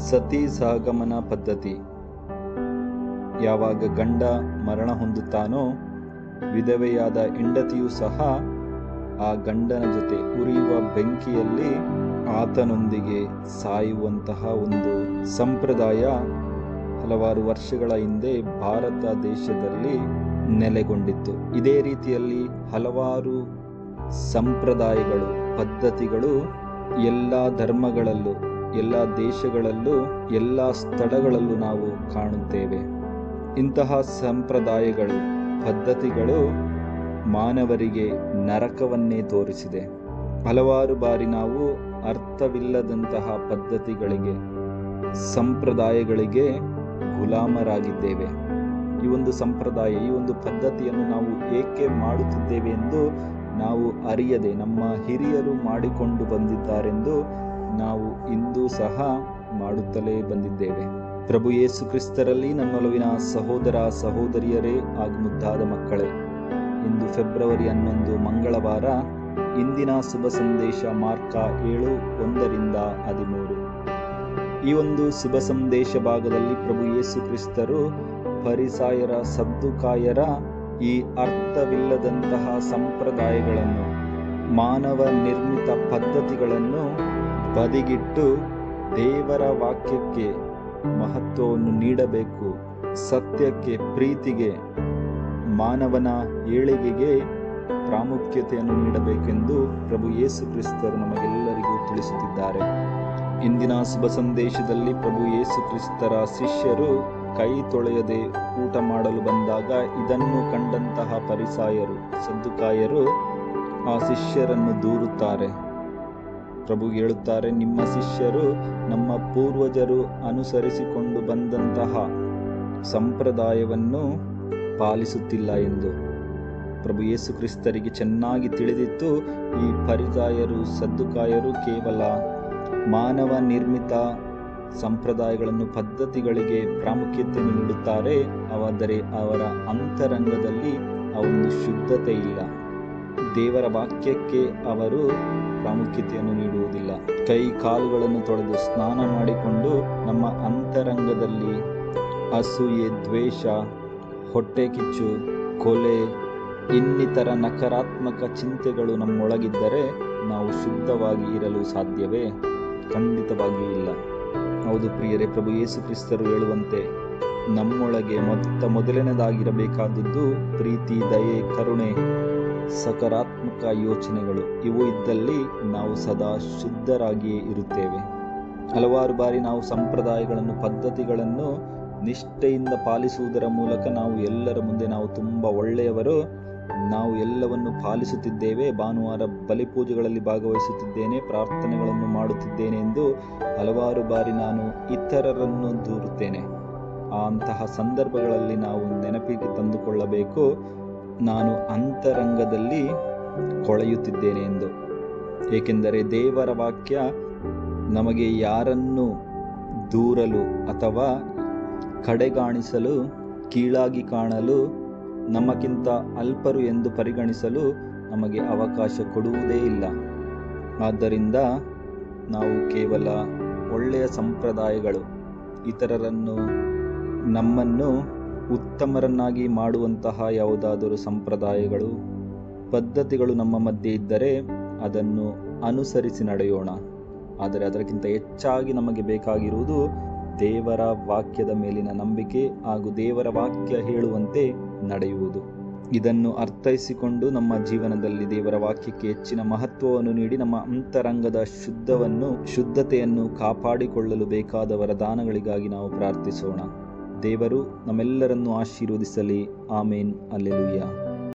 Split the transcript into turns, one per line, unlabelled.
ಸತಿ ಸಹಗಮನ ಪದ್ಧತಿ. ಯಾವಾಗ ಗಂಡ ಮರಣ ಹೊಂದುತ್ತಾನೋ, ವಿಧವೆಯಾದ ಹೆಂಡತಿಯೂ ಸಹ ಆ ಗಂಡನ ಜೊತೆ ಉರಿಯುವ ಬೆಂಕಿಯಲ್ಲಿ ಆತನೊಂದಿಗೆ ಸಾಯುವಂತಹ ಒಂದು ಸಂಪ್ರದಾಯ ಹಲವಾರು ವರ್ಷಗಳ ಹಿಂದೆ ಭಾರತ ದೇಶದಲ್ಲಿ ನೆಲೆಗೊಂಡಿತ್ತು. ಇದೇ ರೀತಿಯಲ್ಲಿ ಹಲವಾರು ಸಂಪ್ರದಾಯಗಳು, ಪದ್ಧತಿಗಳು ಎಲ್ಲ ಧರ್ಮಗಳಲ್ಲೂ, ಎಲ್ಲ ದೇಶಗಳಲ್ಲೂ, ಎಲ್ಲ ಸ್ಥಳಗಳಲ್ಲೂ ನಾವು ಕಾಣುತ್ತೇವೆ. ಇಂತಹ ಸಂಪ್ರದಾಯಗಳು, ಪದ್ಧತಿಗಳು ಮಾನವರಿಗೆ ನರಕವನ್ನೇ ತೋರಿಸಿದೆ. ಹಲವಾರು ಬಾರಿ ನಾವು ಅರ್ಥವಿಲ್ಲದಂತಹ ಪದ್ಧತಿಗಳಿಗೆ, ಸಂಪ್ರದಾಯಗಳಿಗೆ ಗುಲಾಮರಾಗಿದ್ದೇವೆ. ಈ ಒಂದು ಸಂಪ್ರದಾಯ, ಈ ಒಂದು ಪದ್ಧತಿಯನ್ನು ನಾವು ಏಕೆ ಮಾಡುತ್ತಿದ್ದೇವೆ ಎಂದು ನಾವು ಅರಿಯದೆ, ನಮ್ಮ ಹಿರಿಯರು ಮಾಡಿಕೊಂಡು ಬಂದಿದ್ದಾರೆಂದು ನಾವು ಇಂದು ಸಹ ಮಾಡುತ್ತಲೇ ಬಂದಿದ್ದೇವೆ. ಪ್ರಭು ಯೇಸು ಕ್ರಿಸ್ತರಲ್ಲಿ ನನ್ನೊಲವಿನ ಸಹೋದರ ಸಹೋದರಿಯರೇ ಹಾಗೂ ಮುದ್ದಾದ ಮಕ್ಕಳೇ, ಇಂದು ಫೆಬ್ರವರಿ 11 ಮಂಗಳವಾರ. ಇಂದಿನ ಶುಭ ಸಂದೇಶ ಮಾರ್ಕ 7:1-13. ಈ ಒಂದು ಶುಭ ಸಂದೇಶ ಭಾಗದಲ್ಲಿ ಪ್ರಭು ಯೇಸು ಕ್ರಿಸ್ತರು ಫರಿಸಾಯರ, ಸದ್ದುಕಾಯರ ಈ ಅರ್ಥವಿಲ್ಲದಂತಹ ಸಂಪ್ರದಾಯಗಳನ್ನು, ಮಾನವ ನಿರ್ಮಿತ ಪದ್ಧತಿಗಳನ್ನು ಬದಿಗಿಟ್ಟು ದೇವರ ವಾಕ್ಯಕ್ಕೆ ಮಹತ್ವವನ್ನು ನೀಡಬೇಕು, ಸತ್ಯಕ್ಕೆ, ಪ್ರೀತಿಗೆ, ಮಾನವನ ಏಳಿಗೆಗೆ ಪ್ರಾಮುಖ್ಯತೆಯನ್ನು ನೀಡಬೇಕೆಂದು ಪ್ರಭು ಯೇಸು ಕ್ರಿಸ್ತರು ನಮಗೆಲ್ಲರಿಗೂ ತಿಳಿಸುತ್ತಿದ್ದಾರೆ. ಇಂದಿನ ಶುಭ ಸಂದೇಶದಲ್ಲಿ ಪ್ರಭು ಯೇಸು ಕ್ರಿಸ್ತರ ಶಿಷ್ಯರು ಕೈ ತೊಳೆಯದೆ ಊಟ ಮಾಡಲು ಬಂದಾಗ ಇದನ್ನು ಕಂಡಂತಹ ಫರಿಸಾಯರು, ಸದ್ದುಕಾಯರು ಆ ಶಿಷ್ಯರನ್ನು ದೂರುತ್ತಾರೆ. ಪ್ರಭು ಹೇಳುತ್ತಾರೆ, ನಿಮ್ಮ ಶಿಷ್ಯರು ನಮ್ಮ ಪೂರ್ವಜರು ಅನುಸರಿಸಿಕೊಂಡು ಬಂದಂತಹ ಸಂಪ್ರದಾಯವನ್ನು ಪಾಲಿಸುತ್ತಿಲ್ಲ ಎಂದು. ಪ್ರಭು ಯೇಸು ಕ್ರಿಸ್ತರಿಗೆ ಚೆನ್ನಾಗಿ ತಿಳಿದಿತ್ತು, ಈ ಫರಿಸಾಯರು, ಸದ್ದುಕಾಯರು ಕೇವಲ ಮಾನವ ನಿರ್ಮಿತ ಸಂಪ್ರದಾಯಗಳನ್ನು, ಪದ್ಧತಿಗಳಿಗೆ ಪ್ರಾಮುಖ್ಯತೆಯನ್ನು ನೀಡುತ್ತಾರೆ. ಆದರೆ ಅವರ ಅಂತರಂಗದಲ್ಲಿ ಆ ಒಂದು ಶುದ್ಧತೆ ಇಲ್ಲ. ದೇವರ ವಾಕ್ಯಕ್ಕೆ ಅವರು ಪ್ರಾಮುಖ್ಯತೆಯನ್ನು ನೀಡುವುದಿಲ್ಲ. ಕೈ ಕಾಲುಗಳನ್ನು ತೊಳೆದು ಸ್ನಾನ ಮಾಡಿಕೊಂಡು ನಮ್ಮ ಅಂತರಂಗದಲ್ಲಿ ಅಸೂಯೆ, ದ್ವೇಷ, ಹೊಟ್ಟೆ ಕಿಚ್ಚು, ಕೊಲೆ, ಇನ್ನಿತರ ನಕಾರಾತ್ಮಕ ಚಿಂತೆಗಳು ನಮ್ಮೊಳಗಿದ್ದರೆ ನಾವು ಶುದ್ಧವಾಗಿ ಇರಲು ಸಾಧ್ಯವೇ? ಖಂಡಿತವಾಗಿಯೂ ಇಲ್ಲ. ಹೌದು ಪ್ರಿಯರೇ, ಪ್ರಭು ಯೇಸು ಕ್ರಿಸ್ತರು ಹೇಳುವಂತೆ ನಮ್ಮೊಳಗೆ ಮೊದಲನೇದಾಗಿರಬೇಕಾದದ್ದು ಪ್ರೀತಿ, ದಯೆ, ಕರುಣೆ, ಸಕಾರಾತ್ಮಕ ಯೋಚನೆಗಳು. ಇವು ಇದ್ದಲ್ಲಿ ನಾವು ಸದಾ ಶುದ್ಧರಾಗಿಯೇ ಇರುತ್ತೇವೆ. ಹಲವಾರು ಬಾರಿ ನಾವು ಸಂಪ್ರದಾಯಗಳನ್ನು, ಪದ್ಧತಿಗಳನ್ನು ನಿಷ್ಠೆಯಿಂದ ಪಾಲಿಸುವುದರ ಮೂಲಕ ನಾವು ಎಲ್ಲರ ಮುಂದೆ ನಾವು ತುಂಬ ಒಳ್ಳೆಯವರು, ನಾವು ಎಲ್ಲವನ್ನು ಪಾಲಿಸುತ್ತಿದ್ದೇವೆ, ಭಾನುವಾರ ಬಲಿಪೂಜೆಗಳಲ್ಲಿ ಭಾಗವಹಿಸುತ್ತಿದ್ದೇನೆ, ಪ್ರಾರ್ಥನೆಗಳನ್ನು ಮಾಡುತ್ತಿದ್ದೇನೆ ಎಂದು ಹಲವಾರು ಬಾರಿ ನಾನು ಇತರರನ್ನು ದೂರುತ್ತೇನೆ. ಅಂತಹ ಸಂದರ್ಭಗಳಲ್ಲಿ ನಾವು ನೆನಪಿಗೆ ತಂದುಕೊಳ್ಳಬೇಕು, ನಾನು ಅಂತರಂಗದಲ್ಲಿ ಕೊಳೆಯುತ್ತಿದ್ದೇನೆ ಎಂದು. ಏಕೆಂದರೆ ದೇವರ ವಾಕ್ಯ ನಮಗೆ ಯಾರನ್ನು ದೂರಲು ಅಥವಾ ಕಡೆಗಾಣಿಸಲು, ಕೀಳಾಗಿ ಕಾಣಲು, ನಮಗಿಂತ ಅಲ್ಪರು ಎಂದು ಪರಿಗಣಿಸಲು ನಮಗೆ ಅವಕಾಶ ಕೊಡುವುದೇ ಇಲ್ಲ. ಆದ್ದರಿಂದ ನಾವು ಕೇವಲ ಒಳ್ಳೆಯ ಸಂಪ್ರದಾಯಗಳು, ಇತರರನ್ನು, ನಮ್ಮನ್ನು ಉತ್ತಮರನ್ನಾಗಿ ಮಾಡುವಂತಹ ಯಾವುದಾದರೂ ಸಂಪ್ರದಾಯಗಳು, ಪದ್ಧತಿಗಳು ನಮ್ಮ ಮಧ್ಯೆ ಇದ್ದರೆ ಅದನ್ನು ಅನುಸರಿಸಿ ನಡೆಯೋಣ. ಆದರೆ ಅದಕ್ಕಿಂತ ಹೆಚ್ಚಾಗಿ ನಮಗೆ ಬೇಕಾಗಿರುವುದು ದೇವರ ವಾಕ್ಯದ ಮೇಲಿನ ನಂಬಿಕೆ ಹಾಗೂ ದೇವರ ವಾಕ್ಯ ಹೇಳುವಂತೆ ನಡೆಯುವುದು. ಇದನ್ನು ಅರ್ಥೈಸಿಕೊಂಡು ನಮ್ಮ ಜೀವನದಲ್ಲಿ ದೇವರ ವಾಕ್ಯಕ್ಕೆ ಹೆಚ್ಚಿನ ಮಹತ್ವವನ್ನು ನೀಡಿ ನಮ್ಮ ಅಂತರಂಗದ ಶುದ್ಧತೆಯನ್ನು ಕಾಪಾಡಿಕೊಳ್ಳಲು ಬೇಕಾದ ವರದಾನಗಳಿಗಾಗಿ ನಾವು ಪ್ರಾರ್ಥಿಸೋಣ. ದೇವರು ನಮ್ಮೆಲ್ಲರನ್ನು ಆಶೀರ್ವದಿಸಲಿ. ಆಮೇನ್. ಹಲ್ಲೆಲೂಯಾ.